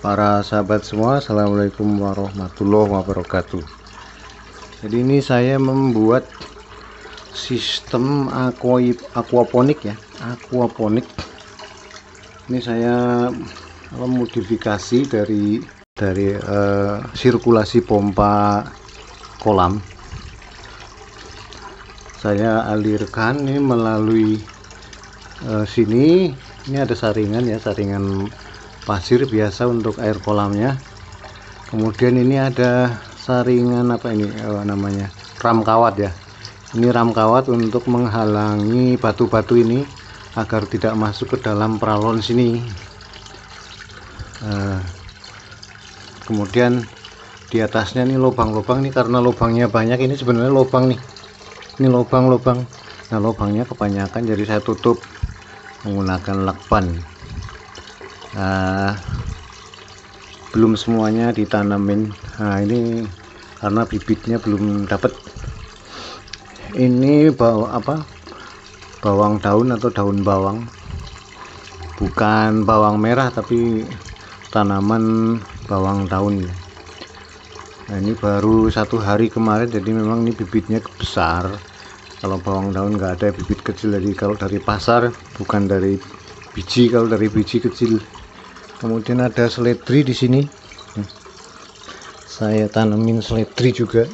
Para sahabat semua, assalamualaikum warahmatullahi wabarakatuh. Jadi ini saya membuat sistem aquaponik ya, aquaponik. Ini saya memodifikasi dari sirkulasi pompa kolam. Saya alirkan ini melalui sini. Ini ada saringan ya, saringan pasir biasa untuk air kolamnya. Kemudian ini ada saringan apa ini namanya, ram kawat ya. Ini ram kawat untuk menghalangi batu-batu ini agar tidak masuk ke dalam peralon sini. Kemudian di atasnya ini lubang-lubang nih, karena lubangnya banyak. Ini sebenarnya lubang nih, ini lubang-lubang. Nah, lubangnya kebanyakan, jadi saya tutup menggunakan lakban. Belum semuanya ditanamin. Nah, ini karena bibitnya belum dapat. Ini bawang daun atau daun bawang, bukan bawang merah tapi tanaman bawang daun. Nah, ini baru 1 hari kemarin, jadi memang ini bibitnya besar. Kalau bawang daun nggak ada bibit kecil, jadi kalau dari pasar bukan dari biji, kalau dari biji kecil. Kemudian ada seledri di sini. Saya tanamin seledri juga.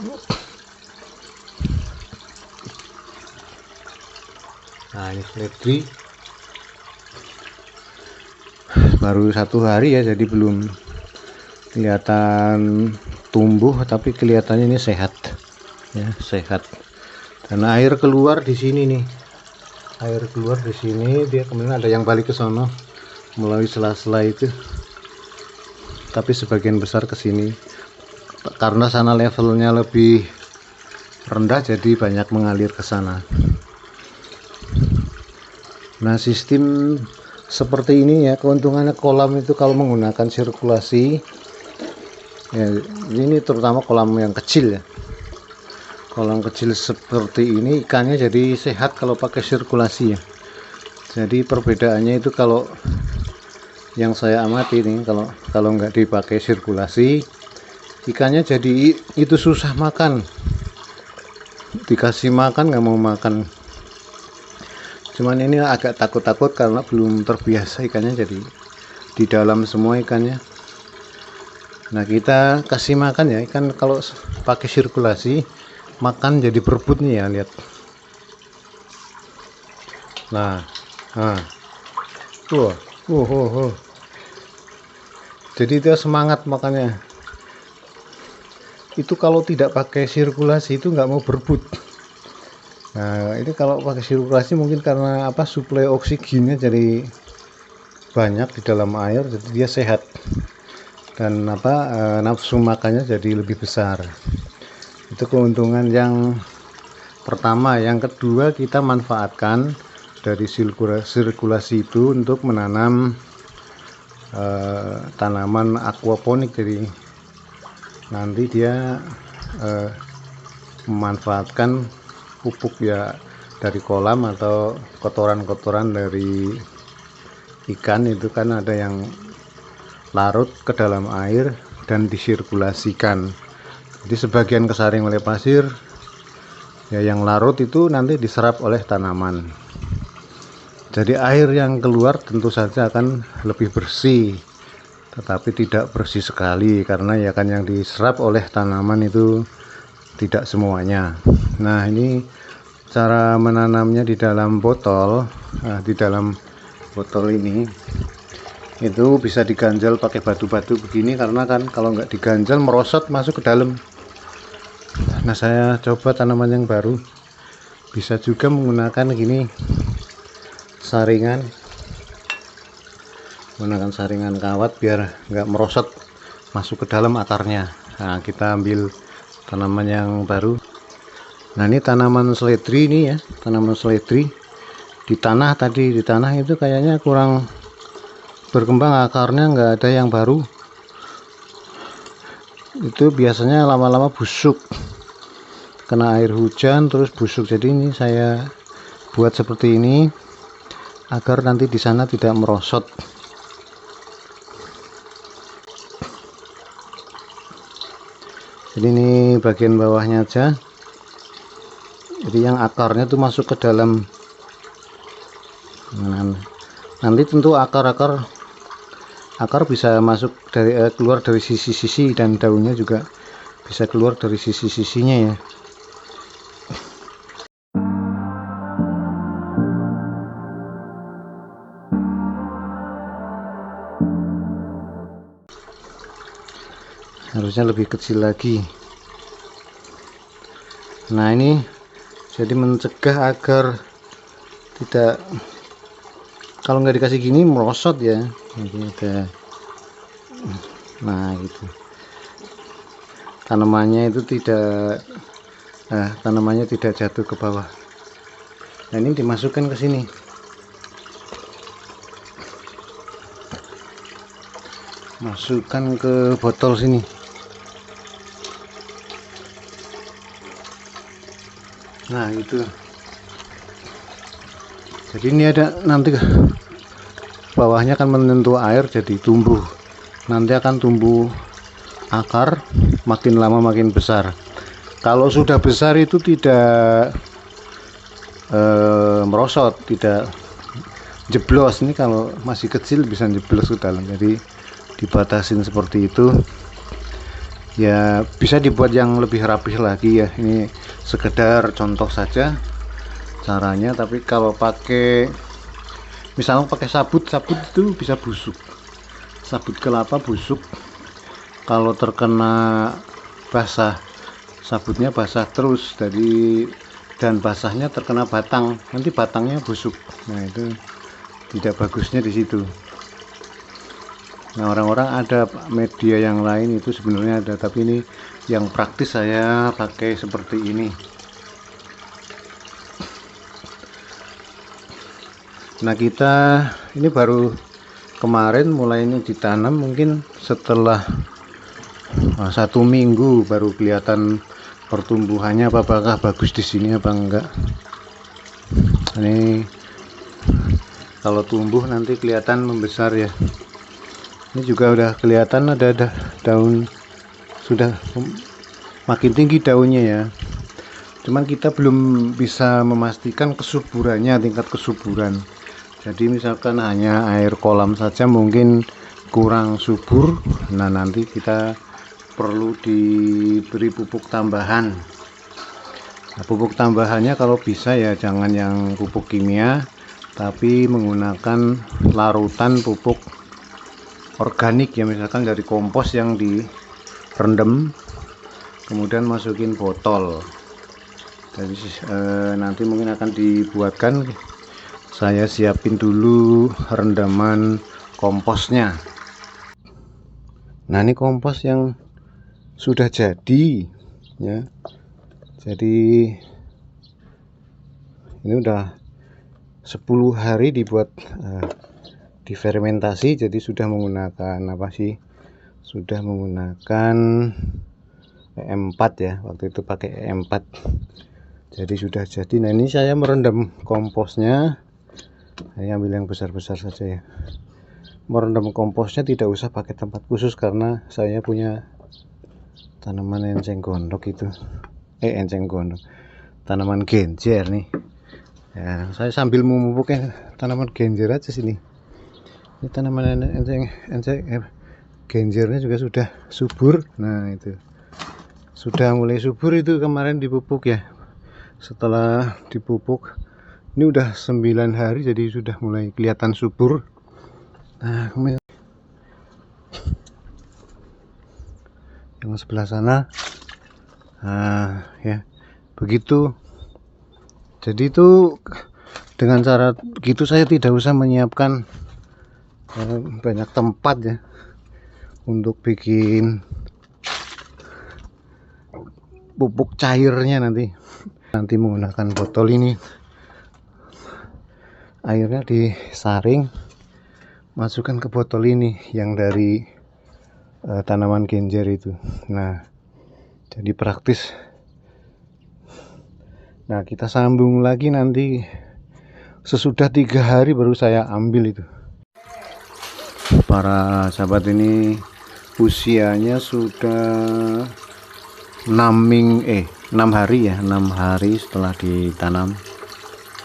Nah, ini seledri baru 1 hari ya, jadi belum kelihatan tumbuh, tapi kelihatannya ini sehat ya, sehat. Dan air keluar di sini nih, air keluar di sini. Dia kemudian ada yang balik ke sono melalui sela-sela itu, tapi sebagian besar ke sini karena sana levelnya lebih rendah, jadi banyak mengalir ke sana. Nah, sistem seperti ini ya, keuntungannya kolam itu kalau menggunakan sirkulasi ya, ini terutama kolam yang kecil ya, kolam kecil seperti ini ikannya jadi sehat kalau pakai sirkulasi ya. Jadi perbedaannya itu, kalau yang saya amati nih, kalau nggak dipakai sirkulasi, ikannya jadi itu susah makan, dikasih makan nggak mau makan. Cuman ini agak takut-takut karena belum terbiasa ikannya, jadi di dalam semua ikannya. Nah, kita kasih makan ya, ikan kalau pakai sirkulasi makan jadi berebut nih ya, lihat. Nah, jadi dia semangat makannya. Itu kalau tidak pakai sirkulasi itu nggak mau berebut. Nah, ini kalau pakai sirkulasi mungkin karena suplai oksigennya jadi banyak di dalam air, jadi dia sehat, dan nafsu makannya jadi lebih besar. Itu keuntungan yang pertama. Yang kedua, kita manfaatkan dari sirkulasi itu untuk menanam tanaman aquaponik. Jadi nanti dia memanfaatkan pupuk ya dari kolam atau kotoran-kotoran dari ikan. Itu kan ada yang larut ke dalam air dan disirkulasikan, jadi sebagian kesaring oleh pasir ya, yang larut itu nanti diserap oleh tanaman. Jadi air yang keluar tentu saja akan lebih bersih, tetapi tidak bersih sekali karena ya kan yang diserap oleh tanaman itu tidak semuanya. Nah, ini cara menanamnya di dalam botol. Nah, di dalam botol ini itu bisa diganjal pakai batu-batu begini, karena kan kalau nggak diganjal merosot masuk ke dalam. Nah, saya coba tanaman yang baru, bisa juga menggunakan gini, saringan, menggunakan saringan kawat biar nggak merosot masuk ke dalam akarnya. Nah, kita ambil tanaman yang baru. Nah, ini tanaman seledri ini ya, tanaman seledri di tanah. Tadi di tanah itu kayaknya kurang berkembang, akarnya nggak ada yang baru. Itu biasanya lama-lama busuk, kena air hujan terus busuk. Jadi ini saya buat seperti ini agar nanti di sana tidak merosot. Jadi ini bagian bawahnya aja, jadi yang akarnya tuh masuk ke dalam. Nanti tentu akar bisa masuk dari keluar dari sisi-sisi, dan daunnya juga bisa keluar dari sisi-sisinya ya. Harusnya lebih kecil lagi. Nah ini jadi mencegah agar tidak, kalau nggak dikasih gini merosot ya. Nah gitu, tanamannya itu tidak jatuh ke bawah. Nah ini dimasukkan ke sini. Masukkan ke botol sini. Nah itu, jadi ini ada nanti bawahnya akan menyentuh air, jadi tumbuh, nanti akan tumbuh akar, makin lama makin besar. Kalau sudah besar itu tidak merosot, tidak jeblos. Ini kalau masih kecil bisa jeblos ke dalam, jadi dibatasin seperti itu ya. Bisa dibuat yang lebih rapih lagi ya, ini sekedar contoh saja caranya. Tapi kalau pakai, misalnya pakai sabut itu bisa busuk, sabut kelapa busuk kalau terkena basah, sabutnya basah terus, dan basahnya terkena batang, nanti batangnya busuk. Nah itu tidak bagusnya di situ. Nah orang-orang ada media yang lain itu sebenarnya ada, tapi ini yang praktis saya pakai seperti ini. Nah kita ini baru kemarin mulai ini ditanam, mungkin setelah 1 minggu baru kelihatan pertumbuhannya, apakah bagus di sini apa enggak. Ini kalau tumbuh nanti kelihatan membesar ya. Ini juga udah kelihatan ada daun, sudah makin tinggi daunnya ya. Cuman kita belum bisa memastikan kesuburannya, tingkat kesuburan. Jadi misalkan hanya air kolam saja mungkin kurang subur. Nah nanti kita perlu diberi pupuk tambahan. Nah, pupuk tambahannya kalau bisa ya jangan yang pupuk kimia, tapi menggunakan larutan pupuk organik ya, misalkan dari kompos yang direndam kemudian masukin botol. Jadi nanti mungkin akan dibuatkan, saya siapin dulu rendaman komposnya. Nah ini kompos yang sudah jadi ya, jadi ini udah 10 hari dibuat, difermentasi, jadi sudah menggunakan sudah menggunakan E4 ya, waktu itu pakai E4, jadi sudah jadi. Nah ini saya merendam komposnya, saya ambil yang besar-besar saja ya. Merendam komposnya tidak usah pakai tempat khusus karena saya punya tanaman enceng gondok itu, tanaman genjer nih ya. Saya sambil memupuknya tanaman genjer aja sini. Ini tanaman enceng genjernya juga sudah subur. Nah itu sudah mulai subur, itu kemarin dipupuk ya. Setelah dipupuk ini udah 9 hari, jadi sudah mulai kelihatan subur. Nah yang sebelah sana, nah ya begitu. Jadi itu dengan cara begitu saya tidak usah menyiapkan banyak tempat ya untuk bikin pupuk cairnya. Nanti menggunakan botol ini, airnya disaring, masukkan ke botol ini yang dari tanaman genjer itu. Nah jadi praktis. Nah kita sambung lagi nanti sesudah 3 hari baru saya ambil itu. Para sahabat, ini usianya sudah 6 hari ya, 6 hari setelah ditanam.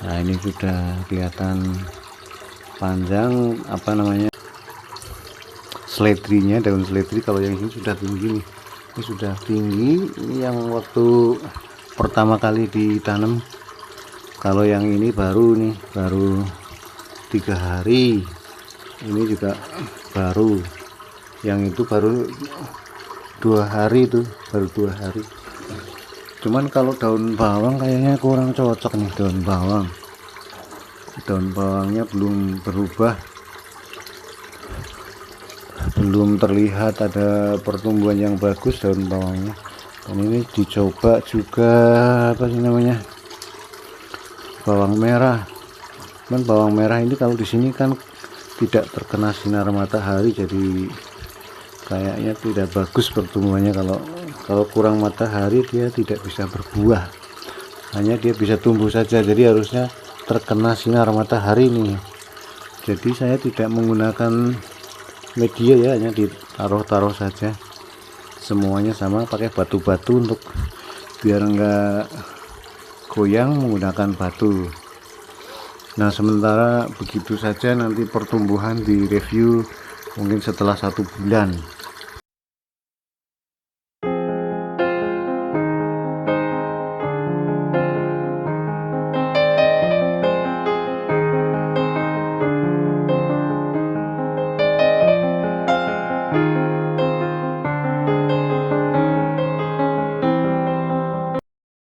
Nah ini sudah kelihatan panjang seledrinya, daun seledri. Kalau yang ini sudah tinggi nih, ini sudah tinggi. Ini yang waktu pertama kali ditanam. Kalau yang ini baru 3 hari. Ini juga baru, yang itu baru 2 hari, itu baru 2 hari. Cuman kalau daun bawang kayaknya kurang cocok nih. Daun bawangnya belum berubah, belum terlihat ada pertumbuhan yang bagus daun bawangnya. Dan ini dicoba juga bawang merah. Cuman bawang merah ini kalau di sini kan tidak terkena sinar matahari, jadi kayaknya tidak bagus pertumbuhannya. Kalau kurang matahari dia tidak bisa berbuah, hanya dia bisa tumbuh saja. Jadi harusnya terkena sinar matahari nih. Jadi saya tidak menggunakan media ya, hanya ditaruh saja semuanya sama, pakai batu-batu untuk biar enggak goyang, menggunakan batu. Nah sementara begitu saja, nanti pertumbuhan di review mungkin setelah 1 bulan.